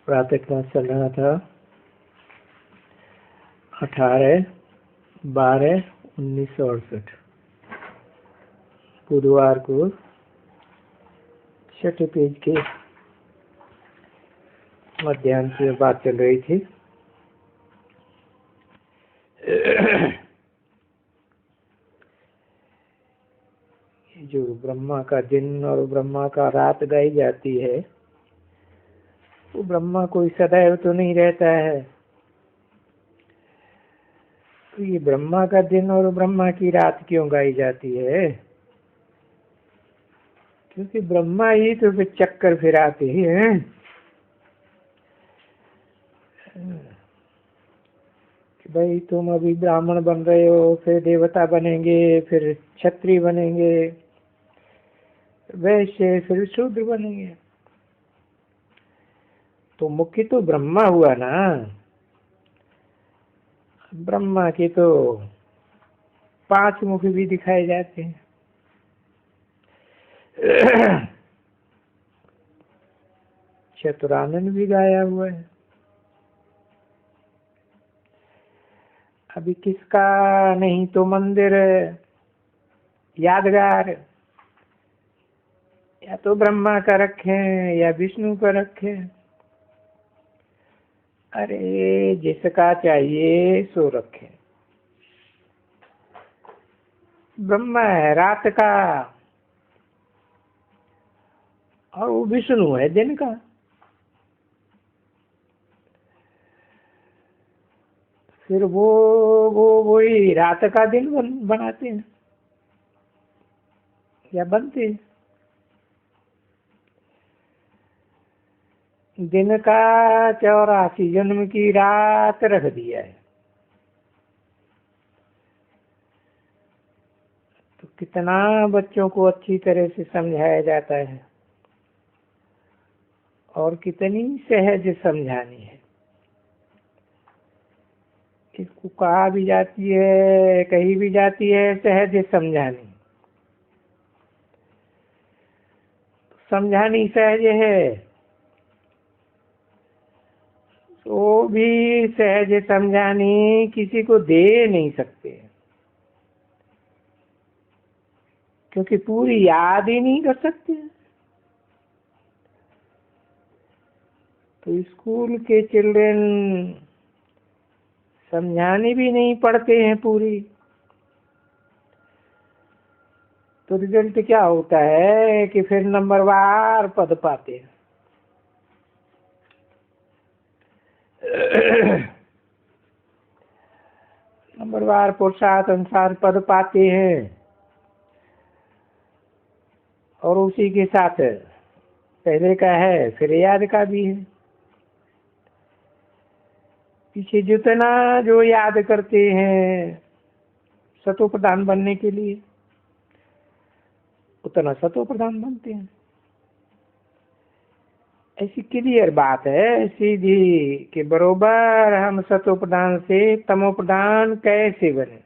प्रातः क्लास चल रहा था 18/12/1968 बुधवार को छठे पेज के मध्याह्न की बात चल रही थी। जो ब्रह्मा का दिन और ब्रह्मा का रात गाई जाती है, वो ब्रह्मा कोई सदैव तो नहीं रहता है। तो ये ब्रह्मा का दिन और ब्रह्मा की रात क्यों गाई जाती है? क्योंकि ब्रह्मा ही तो फिर चक्कर फिराते ही हैं। कि भाई तुम अभी ब्राह्मण बन रहे हो, फिर देवता बनेंगे, फिर क्षत्रिय बनेंगे, वैश्य, फिर शूद्र बनेंगे। तो मुख्य तो ब्रह्मा हुआ ना। ब्रह्मा के तो 5 मुख भी दिखाए जाते हैं। चतुरानन भी गाया हुआ है। अभी किसका नहीं तो मंदिर यादगार या तो ब्रह्मा का रखे या विष्णु का रखे। अरे जिसका चाहिए सो रखे। ब्रह्मा है रात का और वो विष्णु है दिन का। फिर वही रात का दिन बनाते हैं या बनते हैं। दिन का 84 जन्म की रात रख दिया है। तो कितना बच्चों को अच्छी तरह से समझाया जाता है और कितनी सहज समझानी है। इसको कहा भी जाती है, कही भी जाती है सहज समझानी। समझानी सहज है तो भी सहज समझानी किसी को दे नहीं सकते, क्योंकि पूरी याद ही नहीं कर सकते। तो स्कूल के चिल्ड्रन समझाने भी नहीं पढ़ते हैं पूरी। तो रिजल्ट क्या होता है कि फिर नंबरवार पद पाते हैं। नंबरवार पुरुषार्थ अनुसार पद पाते हैं और उसी के साथ पहले का है फिर याद का भी है। पीछे जितना जो याद करते हैं सतो प्रधान बनने के लिए, उतना सतो प्रधान बनते हैं। ऐसी क्लियर बात है सीधी कि बरोबर हम सतो प्रधान से तमो प्रधान कैसे बने,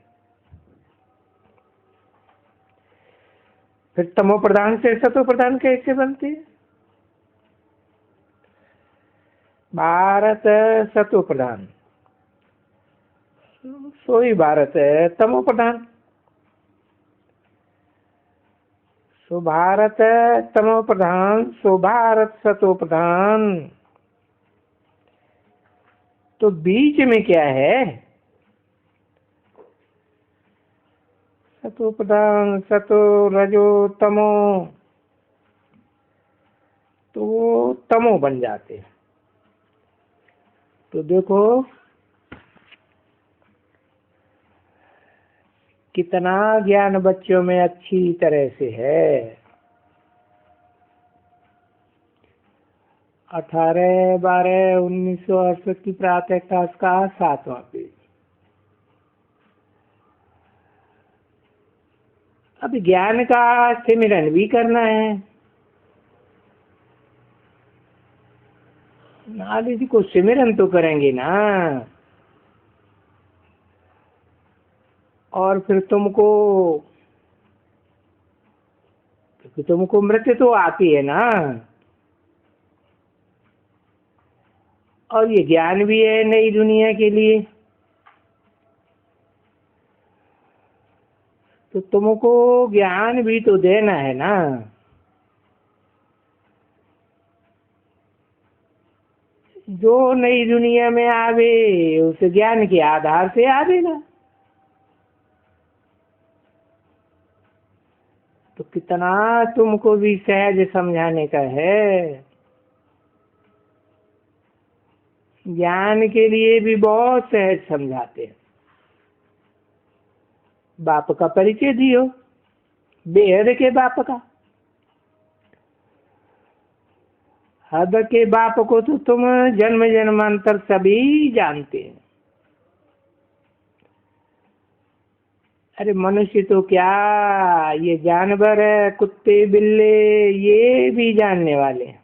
फिर तमो प्रधान से सतो प्रधान कैसे बनते। भारत सतो प्रधान, सोई भारत है तमो प्रधान। सो भारत तमो प्रधान, सो भारत सतो प्रधान। तो बीच में क्या है? सतो प्रधान, सतो रजो तमो, तो वो तमो बन जाते हैं। तो देखो कितना ज्ञान बच्चों में अच्छी तरह से है। 18/12/1968 की प्रातः क्लास का 7वां पेज। अब ज्ञान का सिमरन भी करना है। नॉलेज को सिमरन तो करेंगे ना। और फिर तुमको मृत्यु तो आती है ना। और ये ज्ञान भी है नई दुनिया के लिए। तो तुमको ज्ञान भी तो देना है ना। जो नई दुनिया में आवे उस ज्ञान के आधार से आवेगा। तो कितना तुमको भी सहज समझाने का है। ज्ञान के लिए भी बहुत सहज समझाते हैं। बाप का परिचय दियो, बेहद के बाप का। हद के बाप को तो तुम जन्म जन्मांतर सभी जानते हैं। अरे मनुष्य तो क्या, ये जानवर है, कुत्ते बिल्ले, ये भी जानने वाले हैं।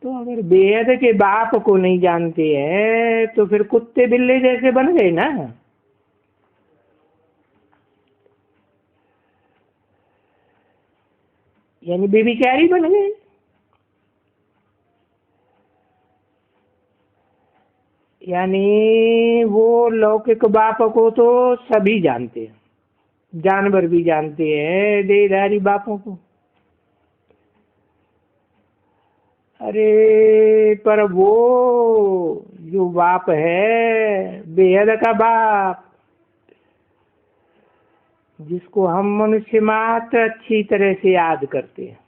तो अगर बेहद के बाप को नहीं जानते हैं तो फिर कुत्ते बिल्ले जैसे बन गए ना। यानी बेबिचारी बन गए। यानी वो लौकिक बाप को तो सभी जानते हैं, जानवर भी जानते हैं देहधारी बापों को। अरे पर वो जो बाप है, बेहद का बाप, जिसको हम मनुष्य मात्र अच्छी तरह से याद करते हैं,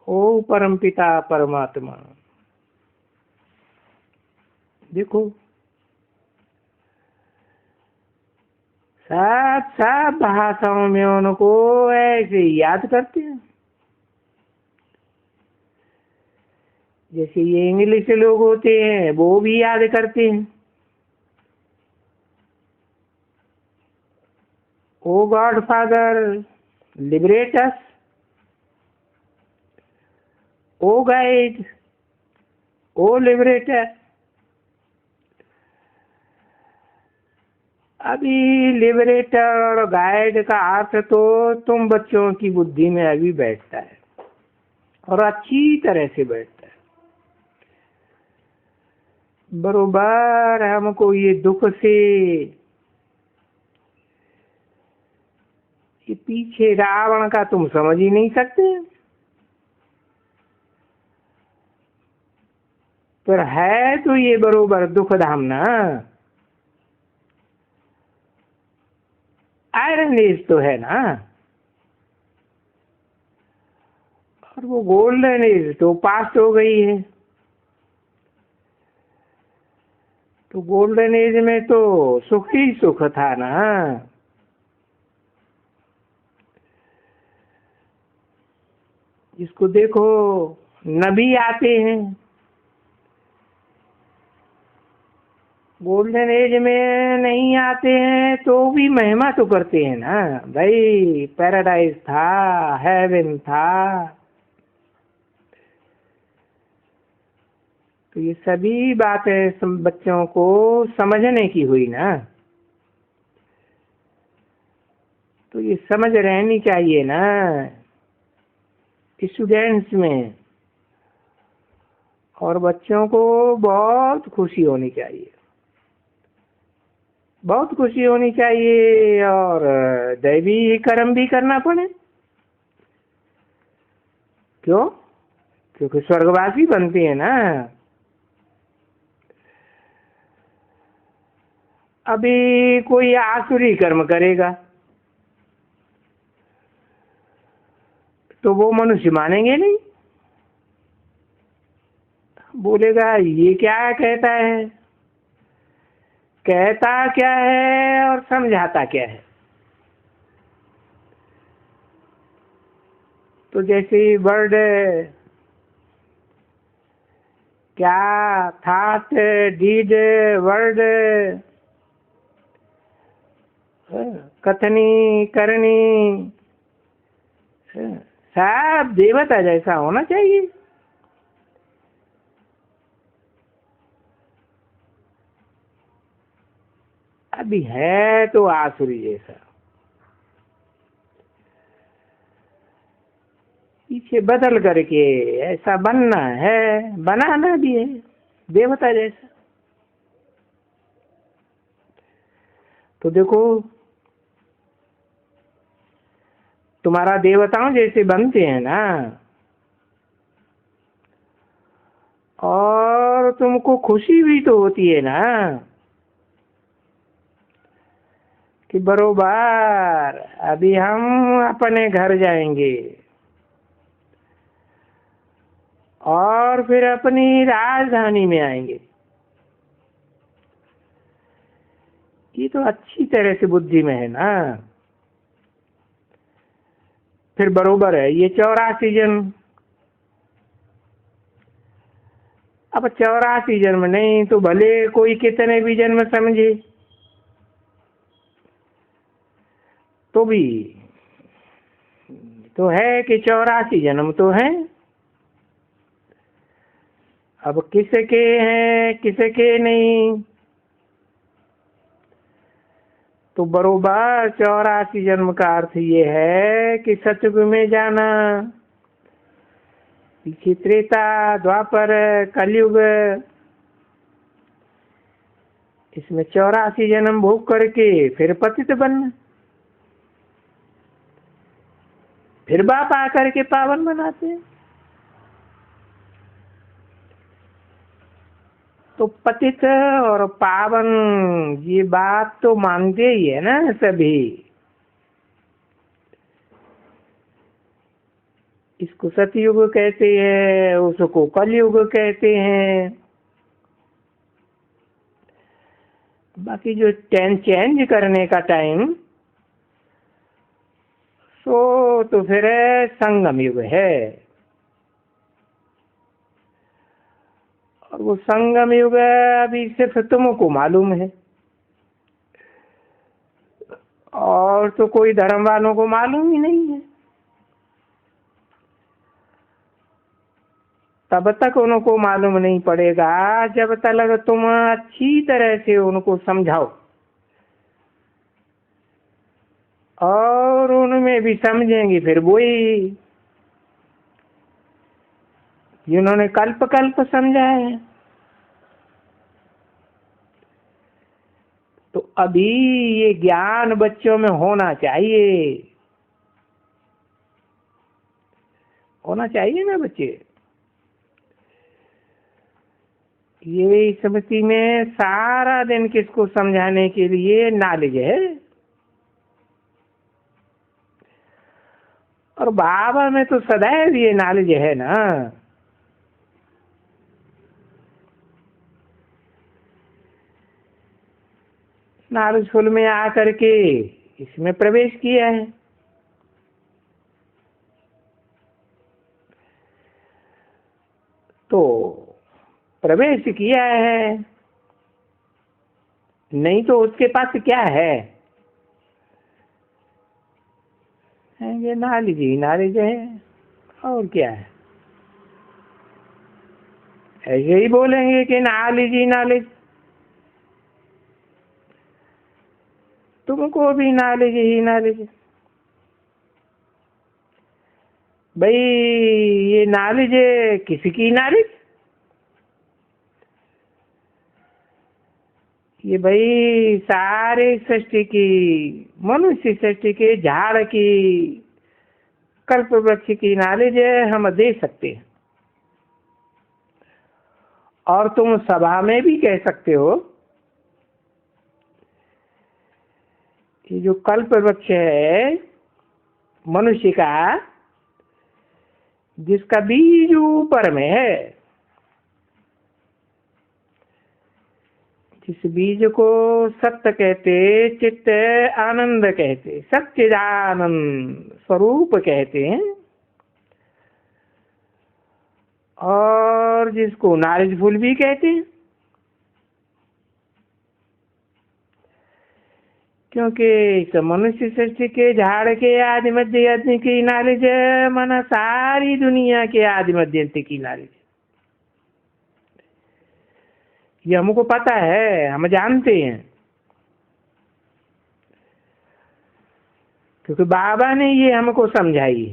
ओ परमपिता परमात्मा। देखो सब सब भाषाओं में उनको ऐसे याद करते हैं। जैसे ये इंग्लिश लोग होते हैं वो भी याद करते हैं। ओ गॉड फादर लिबरेट अस, ओ गाइड, ओ लिबरेटर। अभी लिबरेटर और गाइड का अर्थ तो तुम बच्चों की बुद्धि में अभी बैठता है और अच्छी तरह से बैठता है। बरोबर हमको ये दुख से, ये पीछे रावण का तुम समझ ही नहीं सकते। पर है तो ये बरोबर दुख धाम ना। आयरन एज तो है ना, और वो गोल्डन एज तो पास हो गई है। तो गोल्डन एज में तो सुख ही सुख था ना। जिसको देखो नबी आते हैं, गोल्डन एज में नहीं आते हैं तो भी महिमा तो करते हैं ना। भाई पैराडाइज था, हेवन था। तो ये सभी बातें बच्चों को समझने की हुई ना। तो ये समझ रहनी चाहिए ना स्टूडेंट्स में, और बच्चों को बहुत खुशी होनी चाहिए, बहुत खुशी होनी चाहिए। और दैवी कर्म भी करना पड़े। क्यों? क्योंकि स्वर्गवासी बनते हैं ना। अभी कोई आसुरी कर्म करेगा तो वो मनुष्य मानेंगे नहीं, बोलेगा ये क्या कहता है, कहता क्या है और समझाता क्या है। तो जैसे वर्ड क्या, थाट डीड वर्ड, कथनी करनी, सब देवता जैसा होना चाहिए। अभी है तो आसुरी जैसा। पीछे बदल करके ऐसा बनना है, बनाना भी है देवता जैसा। तो देखो तुम्हारा देवताओं जैसे बनते हैं ना, और तुमको खुशी भी तो होती है ना कि बरोबर अभी हम अपने घर जाएंगे और फिर अपनी राजधानी में आएंगे। ये तो अच्छी तरह से बुद्धि में है ना। फिर बरोबर है ये 84 जन्म। अब 84 जन्म नहीं तो भले कोई कितने भी जन्म समझे तो भी तो है कि 84 जन्म तो है। अब किसके हैं किसके नहीं, तो बरोबर 84 जन्म का अर्थ ये है कि सतयुग में जाना, पीछे त्रेता द्वापर कलयुग, इसमें 84 जन्म भोग करके फिर पतित बनना, फिर बाप आकर के पावन बनाते हैं। तो पतित और पावन ये बात तो मानते ही है ना सभी। इसको सतयुग कहते हैं, उसको कलयुग कहते हैं। बाकी जो चेंज करने का टाइम तो फिर संगम युग है। और वो संगम युग अभी सिर्फ तुमको मालूम है, और तो कोई धर्म वालों को मालूम ही नहीं है। तब तक उनको मालूम नहीं पड़ेगा जब तक तुम अच्छी तरह से उनको समझाओ, और उनमें भी समझेंगे फिर वही जिन्होंने कल्प कल्प समझा है। तो अभी ये ज्ञान बच्चों में होना चाहिए, होना चाहिए ना बच्चे। ये स्मृति में सारा दिन किसको समझाने के लिए नॉलेज है, और बाबा में तो सदैव ये नॉलेज है ना। नॉलेज फुल में आकर के इसमें प्रवेश किया है। तो प्रवेश किया है, नहीं तो उसके पास क्या है, ये नॉलेज ही नॉलेज है, और क्या है। ऐसे ही बोलेंगे कि नॉलेज ही नॉलेज, तुमको भी नॉलेज ही नॉलेज। भाई ये नॉलेज किसकी नॉलेज, ये भाई सारे सृष्टि की, मनुष्य सृष्टि के झाड़ की, कल्प वृक्ष की नॉलेज हम दे सकते हैं। और तुम सभा में भी कह सकते हो कि जो कल्प वृक्ष है मनुष्य का, जिसका बीज ऊपर में है, जिस बीज को सत्य कहते, चित्त आनंद कहते, सच्चिदानंद स्वरूप कहते हैं, और जिसको नॉलेजफुल भी कहते हैं। क्योंकि इस मनुष्य सृष्टि के झाड़ के आदि मध्य अंत की नॉलेज माना सारी दुनिया के आदि मध्य अंत की नॉलेज, ये हमको पता है, हम जानते हैं, क्योंकि बाबा ने ये हमको समझाई।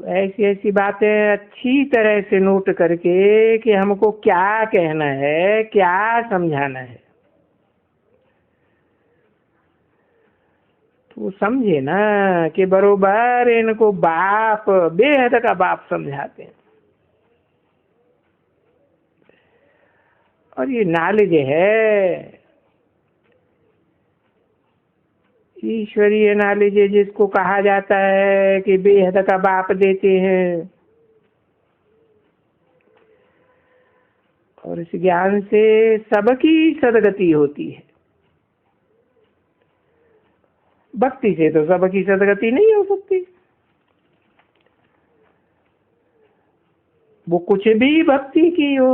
तो ऐसी ऐसी बातें अच्छी तरह से नोट करके कि हमको क्या कहना है, क्या समझाना है, तो वो समझे ना कि बरोबर इनको बाप, बेहद का बाप समझाते हैं। और ये नॉलेज है, ईश्वरीय नॉलेज, जिसको कहा जाता है कि बेहद का बाप देते हैं। और इस ज्ञान से सबकी सदगति होती है। भक्ति से तो सबकी सदगति नहीं हो सकती। वो कुछ भी भक्ति की हो,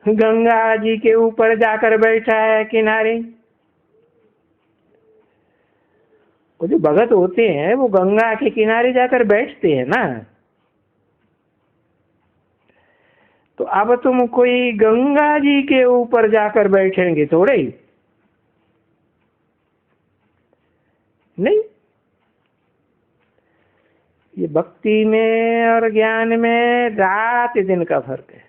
गंगा जी के ऊपर जाकर बैठा है किनारे, वो जो भगत होते हैं वो गंगा के किनारे जाकर बैठते हैं ना। तो अब तुम कोई गंगा जी के ऊपर जाकर बैठेंगे थोड़े ही, नहीं। ये भक्ति में और ज्ञान में रात दिन का फर्क है।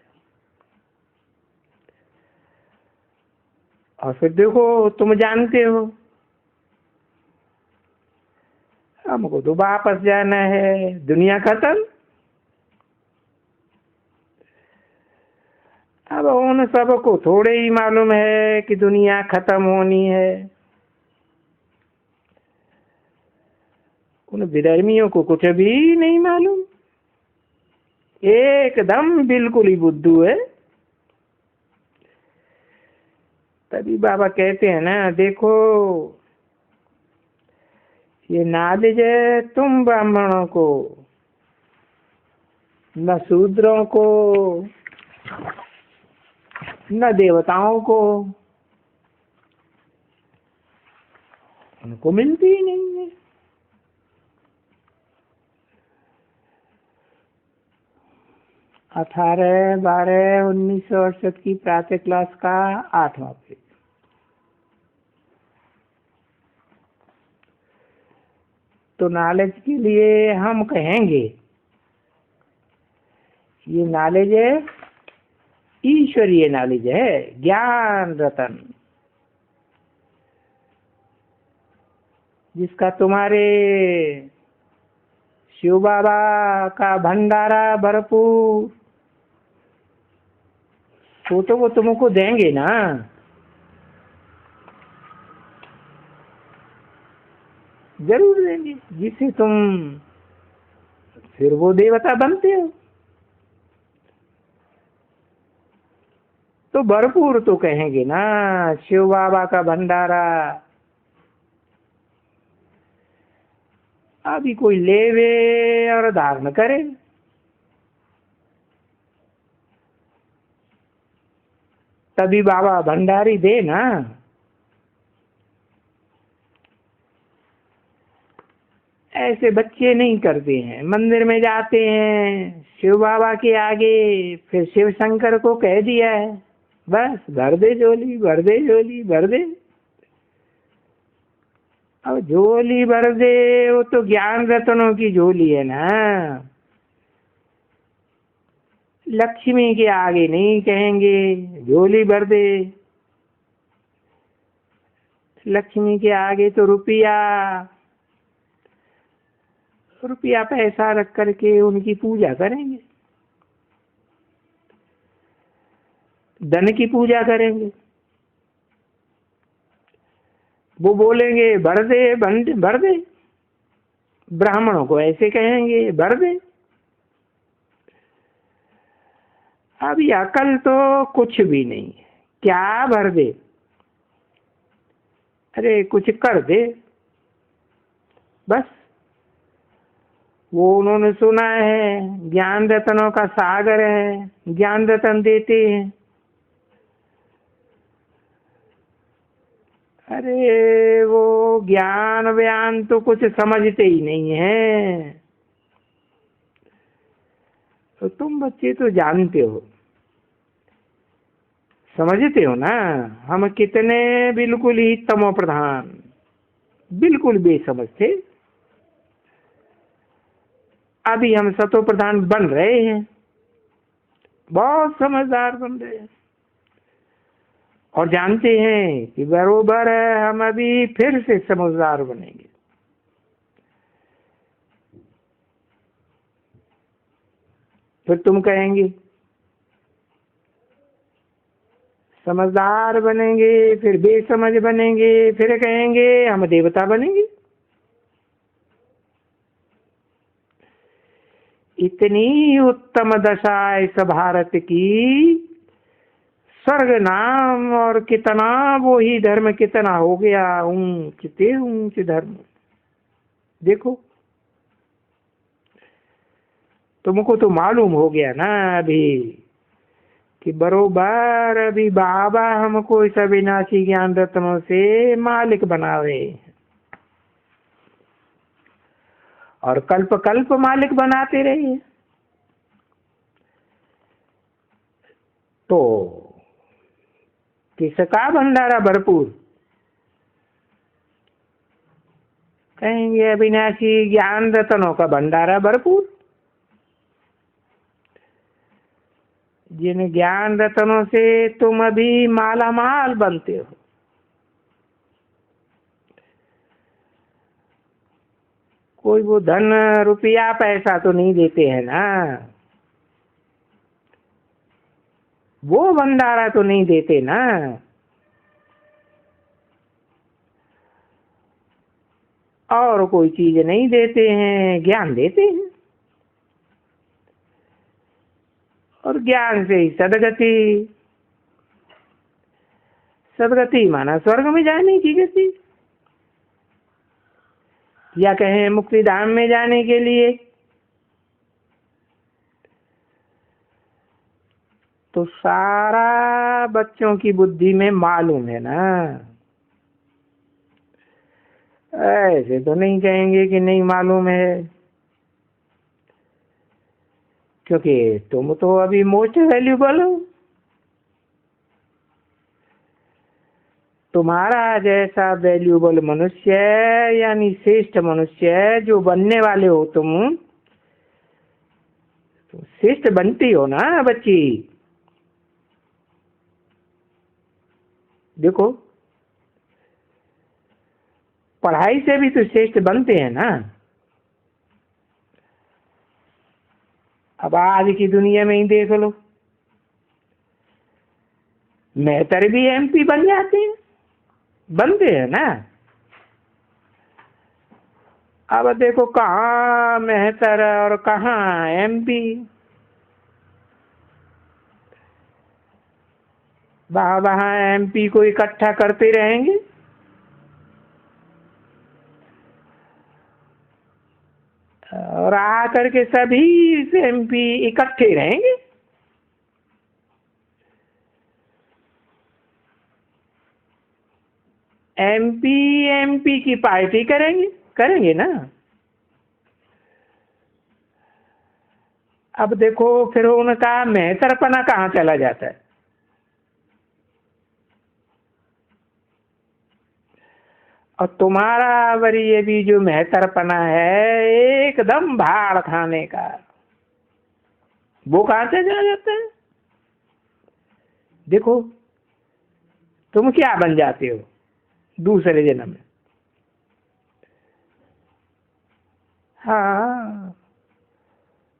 और फिर देखो, तुम जानते हो हमको तो वापस जाना है, दुनिया खत्म। अब उन सबको थोड़े ही मालूम है कि दुनिया खत्म होनी है। उन विधर्मियों को कुछ भी नहीं मालूम, एकदम बिल्कुल ही बुद्धू है। तभी बाबा कहते हैं ना, देखो ये नॉलेज है तुम ब्राह्मणों को, न शूद्रों को, न देवताओं को, उनको मिलती ही नहीं है। अठारह 12/1968 की प्रातः क्लास का 8वां पेज। तो नॉलेज के लिए हम कहेंगे, ये नॉलेज है, ईश्वरीय नॉलेज है, ज्ञान रतन, जिसका तुम्हारे शिव बाबा का भंडारा भरपूर, तो वो तुमको देंगे ना। जरूर देंगे, जिससे तुम फिर वो देवता बनते हो। तो भरपूर तो कहेंगे ना, शिव बाबा का भंडारा। अभी कोई लेवे और धारण करे, तभी बाबा भंडारी दे ना। ऐसे बच्चे नहीं करते हैं, मंदिर में जाते हैं शिव बाबा के आगे, फिर शिव शंकर को कह दिया है बस भर दे झोली, भर दे झोली, भर दे। अब झोली भर दे, वो तो ज्ञान रत्नों की झोली है ना। लक्ष्मी के आगे नहीं कहेंगे झोली भर दे। लक्ष्मी के आगे तो रुपया पैसा रख करके उनकी पूजा करेंगे, धन की पूजा करेंगे। वो बोलेंगे भर दे, भर दे। ब्राह्मणों को ऐसे कहेंगे भर दे। अब ये अकल तो कुछ भी नहीं है, क्या भर दे, अरे कुछ कर दे बस। वो उन्होंने सुना है ज्ञान रत्नों का सागर है, ज्ञान रत्न देते हैं। अरे वो ज्ञान व्यान तो कुछ समझते ही नहीं है। तो तुम बच्चे तो जानते हो, समझते हो ना, हम कितने बिल्कुल ही तमो प्रधान, बिल्कुल बेसमझ थे। अभी हम सतो प्रधान बन रहे हैं, बहुत समझदार बन रहे हैं, और जानते हैं कि बरोबर हम अभी फिर से समझदार बनेंगे। फिर तुम कहेंगे समझदार बनेंगे, फिर बेसमझ बनेंगे, फिर कहेंगे हम देवता बनेंगे। इतनी उत्तम दशा इस भारत की, स्वर्ग नाम और कितना वो ही धर्म कितना हो गया ऊंच ते ऊंच धर्म। देखो तुमको तो मालूम हो गया ना अभी कि बरोबर अभी बाबा हमको इस अविनाशी ज्ञान रत्नों से मालिक बनावे, और कल्प कल्प मालिक बनाते रहिए। तो किसका भंडारा भरपूर? कहेंगे अविनाशी ज्ञान रत्नों का भंडारा भरपूर। जिन ज्ञान रत्नों से तुम अभी माला माल बनते हो, कोई वो धन रुपया पैसा तो नहीं देते हैं ना, वो भंडारा तो नहीं देते ना। और कोई चीज नहीं देते हैं, ज्ञान देते हैं, और ज्ञान से ही सदगति। सदगति माना स्वर्ग में जाने की गति, या कहें मुक्ति धाम में जाने के लिए। तो सारा बच्चों की बुद्धि में मालूम है ना, ऐसे तो नहीं कहेंगे कि नहीं मालूम है, क्योंकि तुम तो अभी मोस्ट वैल्यूबल हो। तुम्हारा जैसा वैल्यूबल मनुष्य यानी श्रेष्ठ मनुष्य जो बनने वाले हो तुम, तो श्रेष्ठ बनती हो ना बच्ची। देखो पढ़ाई से भी तो श्रेष्ठ बनते हैं ना। अब आज की दुनिया में ही देख लो, मेहतर भी एमपी बन जाते हैं, बनते हैं ना। अब देखो कहाँ मेहतर और कहाँ एमपी, वहाँ एमपी को इकट्ठा करते रहेंगे, और आकर के सभी एमपी इकट्ठे रहेंगे। एमपी एमपी की पार्टी करेंगे, करेंगे ना। अब देखो फिर उनका मेहतरपना कहाँ चला जाता है। और तुम्हारा वरी ये भी जो मेहतरपना है एकदम भाड़ खाने का, वो कहाँ से चला जाता है। देखो तुम क्या बन जाते हो दूसरे जन्म में। हाँ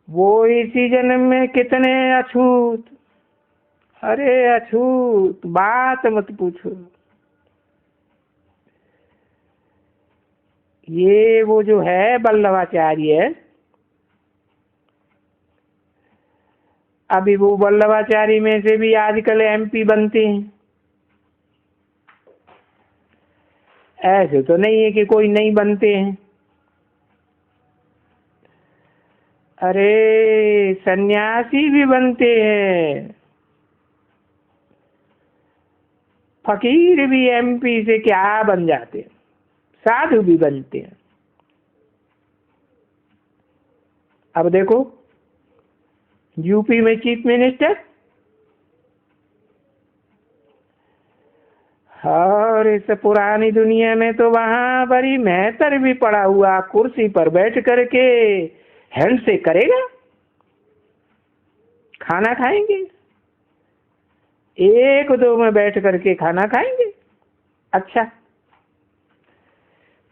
वो इसी जन्म में कितने अछूत, अरे अछूत बात मत पूछो। ये वो जो है वल्लभाचार्य, अभी वो वल्लभाचार्य में से भी आजकल एमपी बनते हैं। ऐसे तो नहीं है कि कोई नहीं बनते हैं। अरे सन्यासी भी बनते हैं, फकीर भी एमपी से क्या बन जाते हैं, साधु भी बनते हैं। अब देखो यूपी में चीफ मिनिस्टर, और इस पुरानी दुनिया में तो वहां बड़ी मेहतर भी पड़ा हुआ कुर्सी पर बैठ करके हैंड से करेगा, खाना खाएंगे, एक दो में बैठ करके खाना खाएंगे। अच्छा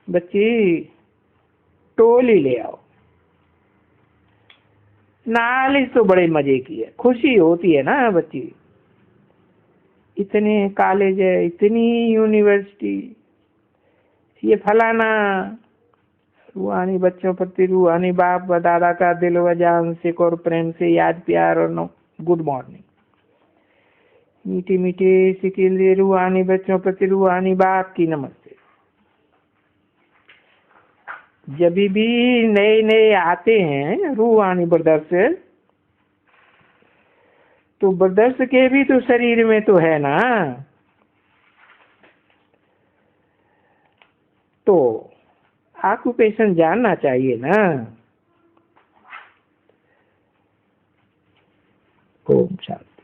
बच्ची टोली ले आओ, नालिश तो बड़े मजे की है, खुशी होती है ना बच्ची। इतने कॉलेज है, इतनी यूनिवर्सिटी, ये फलाना, रूहानी बच्चों प्रति रूहानी बाप व दादा का दिल व जान से और प्रेम से याद प्यार और नो गुड मॉर्निंग। मीठी मीठी सिकिल रूहानी बच्चों प्रति रूहानी बाप की नमस्ते। जब भी नए नए आते हैं रूहानी ब्रदर्स, तो ब्रदर्स के भी तो शरीर में तो है ना, तो ऑक्यूपेशन जानना चाहिए ना। ओम शांति।